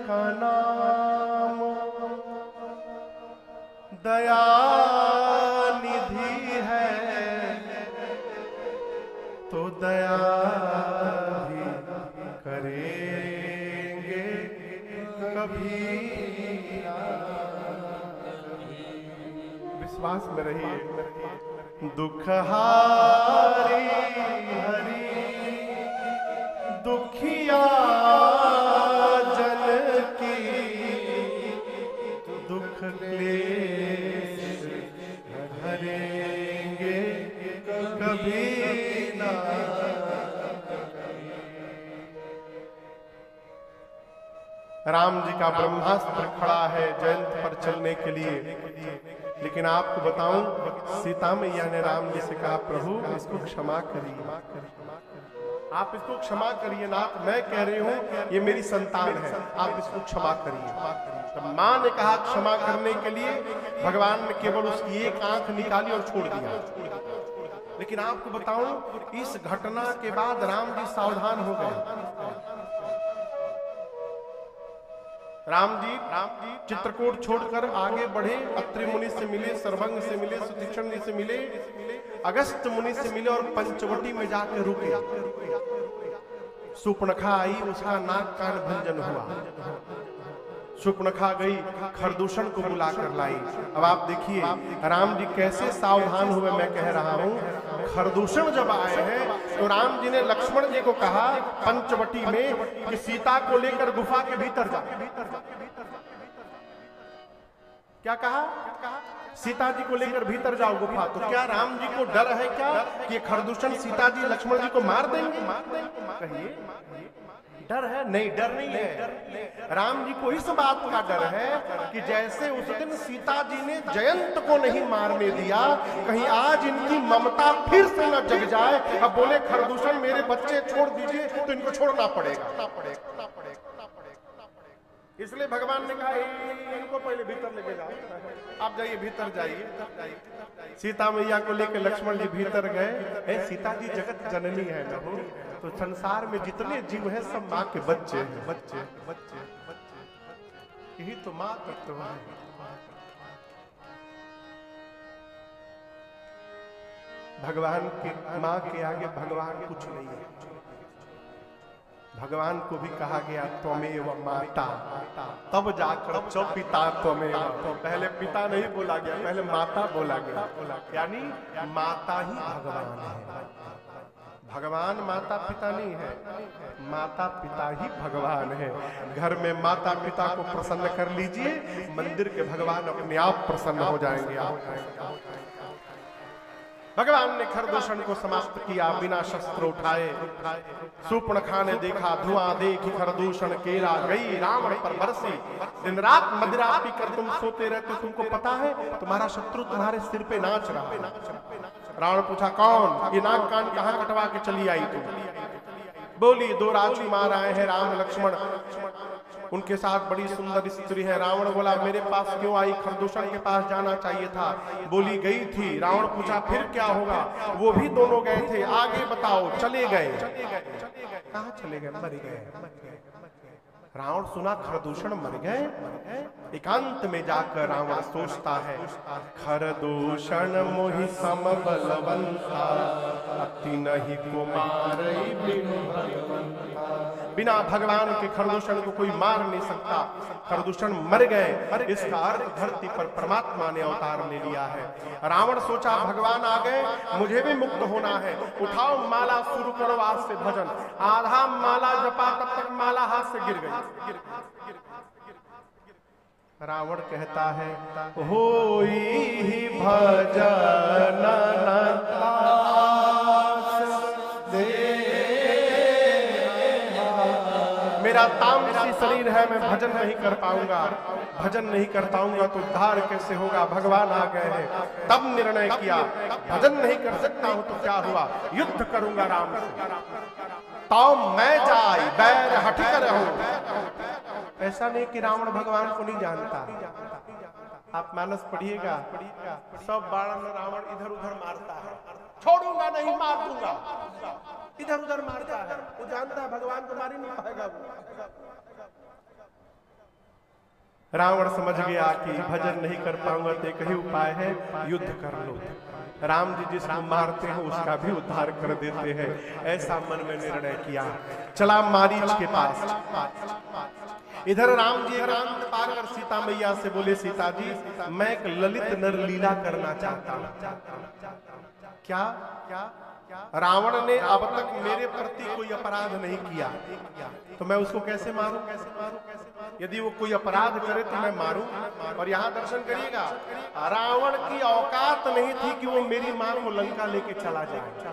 का नाम दया निधि है, तो दया भी करेंगे कभी। विश्वास में रहिए। दुख हारी हरि दुखिया जन की, दुख क्लेश हरेंगे कभी ना। राम जी का ब्रह्मास्त्र खड़ा है जयंत पर चलने के लिए, लेकिन आपको बताऊं सीता मैया ने राम जी से कहा प्रभु इसको क्षमा करिए, आप इसको क्षमा करिए नाथ, मैं कह रही हूं ये मेरी संतान है, आप इसको क्षमा करिए। तो मां ने कहा क्षमा करने के लिए, भगवान ने केवल उसकी एक आंख निकाली और छोड़ दिया। लेकिन आपको बताऊं इस घटना के बाद राम जी सावधान हो गए। राम जी चित्रकूट छोड़कर आगे बढ़े, अत्रि मुनि से मिले, सर्वंग से मिले, सुतीक्षण जी से मिले, अगस्त मुनि से मिले और पंचवटी में जाकर रुके। सुपर्णखा आई, उसका नाक कान भंजन हुआ। सुपर्णखा गई, खरदूषण को बुलाकर लाई। अब आप देखिए राम जी कैसे सावधान हुए। मैं कह रहा हूं खरदूषण जब आए हैं तो राम जी ने लक्ष्मण जी को कहा पंचवटी में कि सीता को लेकर गुफा के भीतर जा। क्या कहा? सीता जी को लेकर भीतर जाओ गुफा। तो क्या राम जी को डर है क्या कि खरदूषण सीता जी लक्ष्मण जी को मार देंगे? कहिए डर है? नहीं, डर नहीं है। राम जी को इस बात का डर है कि जैसे उस दिन सीता जी ने जयंत को नहीं मारने दिया, कहीं आज इनकी ममता फिर से न जग जाए। अब बोले खरदूषण मेरे बच्चे छोड़ दीजिए, तो इनको छोड़ना पड़ेगा। इसलिए भगवान ने कहा इनको पहले भीतर लेके जाओ, आप जाइए भीतर जाइए। सीता मैया को लेकर लक्ष्मण जी भीतर गए। सीता जी जगत जननी है ना, तो संसार में जितने जीव हैं सब माँ के बच्चे हैं, बच्चे बच्चे बच्चे, यही तो माँ तत्व है। भगवान के माँ के आगे भगवान कुछ नहीं है। भगवान को भी कहा गया त्वमेव माता, तब जाकर चौ पिता त्वमेव। तो पहले पिता नहीं बोला गया, पहले माता बोला गया। यानी माता ही भगवान है। भगवान माता पिता नहीं है, माता पिता ही भगवान है। घर में माता पिता को प्रसन्न कर लीजिए, मंदिर के भगवान अपने आप प्रसन्न हो जाएंगे। भगवान ने खरदूषण को समाप्त किया बिना शस्त्र उठाए। सुपर्णखा ने देखा, धुआं देखी खरदूषण केरा गई रावण पर बरसी। दिन रात मदिरा पीकर तुम सोते रहते, तुमको पता है तुम्हारा शत्रु तुम्हारे सिर पे नाच रहा है। रावण पूछा कौन? ये नाक कान कहाँ कटवा के चली आई तुम? बोली दो राजकुमार आए हैं, राम लक्ष्मण, उनके साथ बड़ी सुंदर स्त्री है। रावण बोला मेरे पास क्यों आई? खरदूषण के पास जाना चाहिए था। बोली गई थी। रावण पूछा फिर क्या होगा? वो भी दोनों गए थे। आगे बताओ। चले गए। कहाँ चले गए? मर गए। रावण सुना खरदूषण मर गए। एकांत में जाकर रावण सोचता है खरदूषण मोहि सम बलवंता, अति नहीं को मारई बिनु भगवंता। बिना भगवान के खरदूषण को कोई मार नहीं सकता। खरदूषण मर गए, इसका अर्थ धरती पर परमात्मा ने अवतार ले लिया है। रावण सोचा भगवान आ गए, मुझे भी मुक्त होना है। उठाओ माला, शुरू करो आज से भजन। आधा माला जपा, तब तक माला हाथ से गिर गई। रावण कहता है होई ही भजन मेरा तामसी शरीर है, मैं भजन नहीं कर पाऊंगा। भजन नहीं कर पाऊंगा तो उद्धार कैसे होगा? भगवान आ गए हैं। तब निर्णय किया भजन नहीं कर सकता हूं तो क्या हुआ? युद्ध करूंगा राम से, तो मैं जाई बैर हट कर रहूं। ऐसा नहीं कि रावण भगवान को नहीं जानता। आप मानस पढ़िएगा, सब बाण रावण इधर उधर मारता है, छोड़ूंगा नहीं, मार दूंगा। इधर उधर मारता है, वो जानता है भगवान को मार ही नहीं पाएगा वो। रावण समझ गया कि भजन नहीं कर पाऊंगा तो एक ही उपाय है, युद्ध कर लो। राम जी जिसको मारते हैं उसका भी उद्धार कर देते हैं, ऐसा मन में निर्णय किया। चला मारीच के पास। इधर राम जी एकांत पाकर सीता मैया से बोले, सीता जी मैं एक ललित नर लीला करना चाहता हूं। क्या? रावण ने अब तक मेरे प्रति कोई अपराध नहीं किया, तो मैं उसको कैसे मारूं? यदि वो कोई अपराध करे तो मैं मारूं। और यहां दर्शन करिएगा, रावण की औकात नहीं थी कि वो मेरी मां को लंका लेके चला जाए।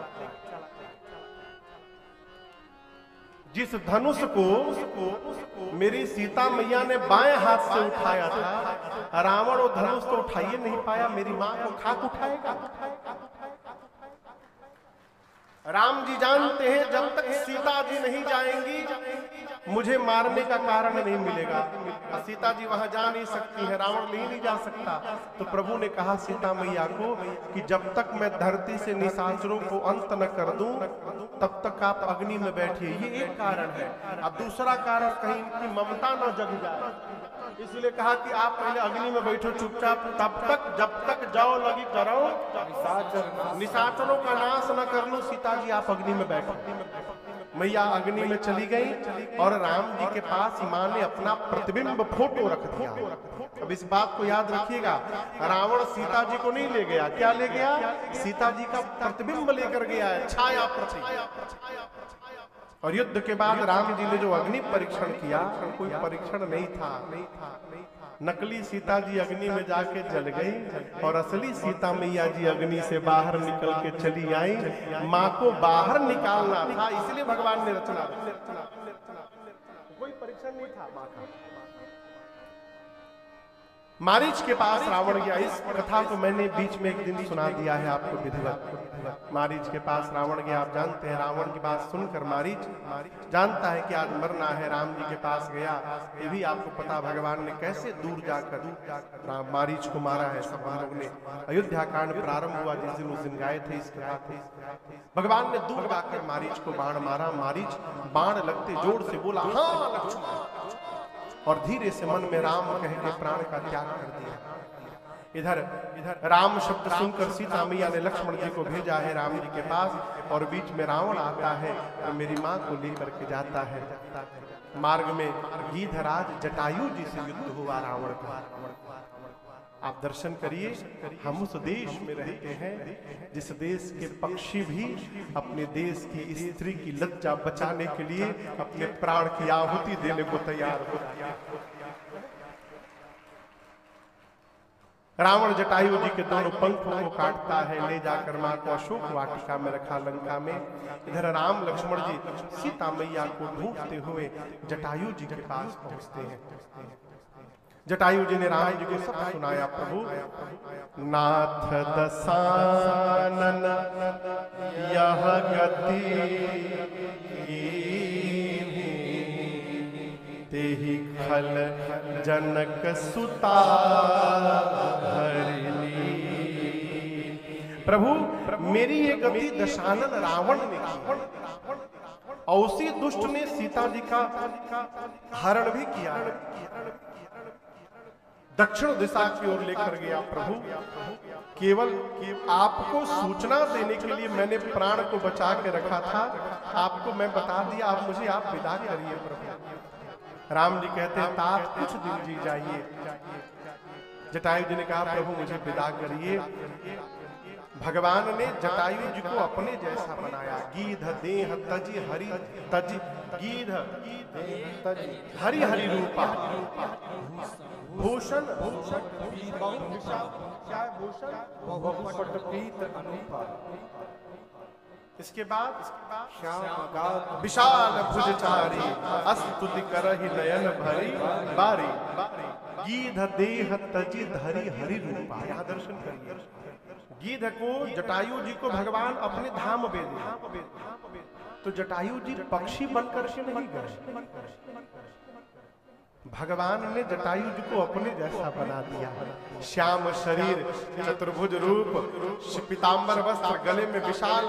जिस धनुष को मेरी सीता मैया ने बाएं हाथ से उठाया था, रावण वो धनुष तो उठाइए नहीं पाया, मेरी मां को खाक उठाएगा। राम जी जानते हैं जब तक सीता जी नहीं जाएंगी मुझे मारने का कारण नहीं मिलेगा। सीता जी वहां जा नहीं सकती है, रावण नहीं जा सकता। तो प्रभु ने कहा सीता मैया को कि जब तक मैं धरती से निशाचरों को अंत न कर दूं तब तक आप अग्नि में बैठिए। ये एक कारण है। अब दूसरा कारण कहीं इनकी ममता न जग जाए, इसलिए कहा कि आप पहले अग्नि में बैठो चुपचाप, तब तक जब तक जाओ लगी करो निशाचरों का नाश न कर लो। सीता जी आप अग्नि में बैठो। मैया अग्नि में चली गई और राम जी के पास मां ने अपना प्रतिबिंब फोटो रख दिया। अब इस बात को याद रखिएगा, रावण सीता जी को नहीं ले गया। क्या ले गया? सीता जी का प्रतिबिंब लेकर गया है, छाया प्रति। और युद्ध के बाद राम जी ने जो अग्नि परीक्षण किया, कोई परीक्षण नहीं था। नकली सीता जी अग्नि में जाके जल गई और असली सीता मैया जी अग्नि से बाहर निकल के चली आई। मां को बाहर निकालना था, इसलिए भगवान ने रचना। कोई परीक्षण नहीं था मां का। मारीच के पास रावण गया। इस कथा को मैंने बीच में एक दिन सुना दिया है आपको विधिवत। मारीच के पास रावण गया। आप जानते हैं रावण की बात सुनकर मारीच जानता है कि आज मरना है, राम जी के पास गया। ये भी आपको पता भगवान ने कैसे दूर जाकर मारीच को मारा है। सब हम लोग ने अयोध्या कांड प्रारंभ हुआ जिस दिन, उस दिन गाए थे इस कथा को। भगवान ने दूर जाकर मारीच को बाण मारा। मारीच बाण लगते जोर से बोला, हाँ लक्ष्मण, और धीरे से मन में राम कह के प्राण का त्याग कर दिया। इधर राम शब्द सुनकर सीता मैया ने लक्ष्मण जी को भेजा है राम जी के पास, और बीच में रावण आता है और मेरी मां को लेकर के जाता है। मार्ग में गीधराज जटायु जी से युद्ध हुआ रावण का। आप दर्शन करिए, हम उस देश में रहते हैं जिस देश के पक्षी भी अपने देश की स्त्री की लज्जा बचाने के लिए अपने प्राण की आहुति देने को तैयार होते हैं। रावण जटायु जी के दोनों पंखों को काटता है, ले जाकर मां को अशोक वाटिका में रखा लंका में। इधर राम लक्ष्मण जी सीता मैया को ढूंढते हुए जटायु जी के पास पहुंचते हैं। जटायु जी ने राम जी को सब सुनाया। प्रभु नाथ दसानन यह गति तेहि खल जनक सुता हरिणी। प्रभु मेरी ये गति दशानन रावण ने की, और उसी दुष्ट ने सीता जी का हरण भी किया है। दक्षिण दिशा की ओर लेकर गया। प्रभु केवल आपको सूचना देने के लिए मैंने प्राण को बचा के रखा था, आपको मैं बता दिया, आप मुझे आप विदा करिए। प्रभु राम जी कहते हैं तात कुछ दिन जी जाइए। जटायु जी ने कहा प्रभु मुझे विदा करिए। भगवान ने जटायु जी को अपने जैसा बनाया। गीध देह तजी हरि तजी, गीध हरि हरि रूपा, भूषण क्या भूषण अनुपा। इसके बाद विशाल भुजचारी अस्तुति करहि नयन भरी बारी, गीध देह तजी धरि हरि रूपा। यहाँ दर्शन करिए, गीध को जटायु जी को भगवान अपने धाम में दे। तो जटायु जी पक्षी बनकर के नहीं गए, भगवान ने जटायु जी को अपने जैसा बना दिया। श्याम शरीर, चतुर्भुज रूप, पीतांबर वस्त्र, गले में विशाल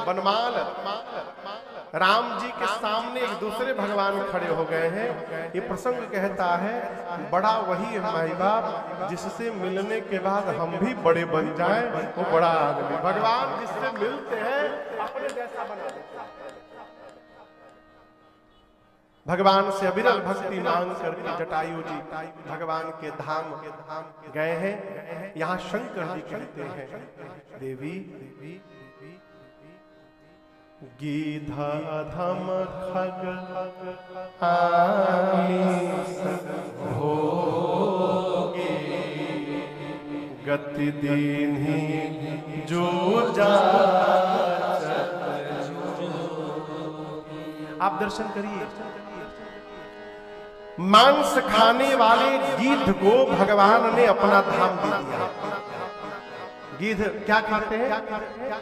बनमाल, राम जी के सामने एक दूसरे भगवान खड़े हो गए हैं। ये प्रसंग कहता है बड़ा वही है माई बाप जिससे मिलने के बाद हम भी बड़े बन जाएं, वो बड़ा आदमी। भगवान जिससे मिलते हैं अपने जैसा बना देते हैं। भगवान से अविरल भक्ति मांग करके जटायु जी भगवान के धाम गए हैं। यहाँ शंकर जी कहते हैं देवी गीधा धम खग आमीस भोगे गति दीन्ही जो जा। आप दर्शन करिए, मांस खाने वाले गिद्ध को भगवान ने अपना धाम दे दिया। गिद्ध क्या खाते हैं?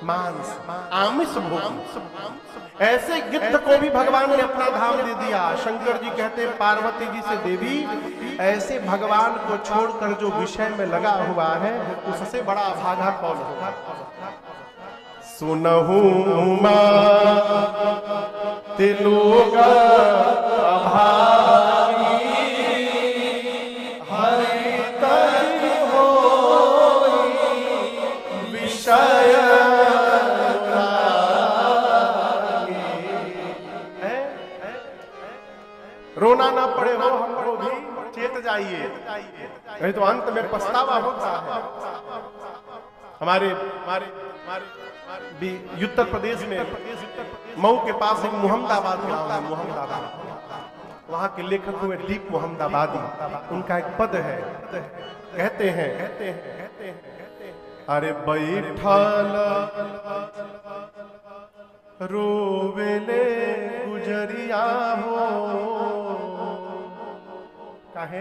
मांस, आमिष भोग। ऐसे गिद्ध को भी भगवान ने अपना धाम दे दिया। शंकर जी कहते हैं पार्वती जी से देवी ऐसे भगवान को छोड़कर जो विषय में लगा हुआ है उससे बड़ा अभागा कौन होगा। सुनहु तिलोक अभागी हरि तरि होई विषय रोना ना पड़े हो हमको भी चेत जाइए, नहीं तो अंत में पछतावा होता है। हमारे उत्तर प्रदेश में मऊ के पास एक मोहम्मदाबाद गांव है, मोहम्मदाबाद। वहां के लेखक हुए दीप मोहम्मदाबादी। उनका एक पद है, कहते हैं अरे बैठल रोवेले गुजरिया हो काहे